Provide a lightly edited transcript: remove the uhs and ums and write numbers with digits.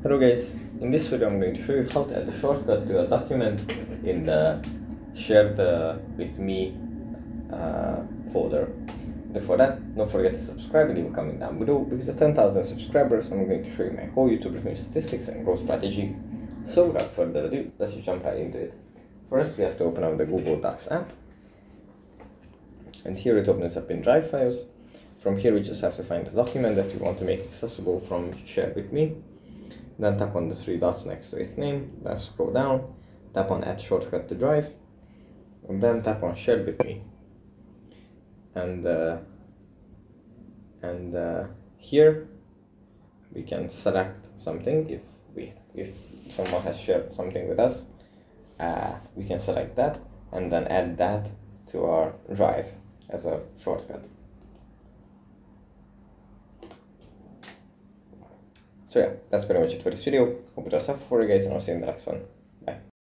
Hello guys, in this video I'm going to show you how to add a shortcut to a document in the shared with me folder. Before that, don't forget to subscribe and leave a comment down below, because at 10,000 subscribers I'm going to show you my whole YouTube revenue statistics and growth strategy. So without further ado, let's just jump right into it. First we have to open up the Google Docs app, and here it opens up in Drive files. From here we just have to find the document that we want to make accessible from shared with me. Then tap on the three dots next to its name, then scroll down, tap on Add Shortcut to Drive, and then tap on Share with Me. And here we can select something. If someone has shared something with us, we can select that and then add that to our drive as a shortcut. So yeah, that's pretty much it for this video. Hope it was helpful for you guys, and I'll see you in the next one.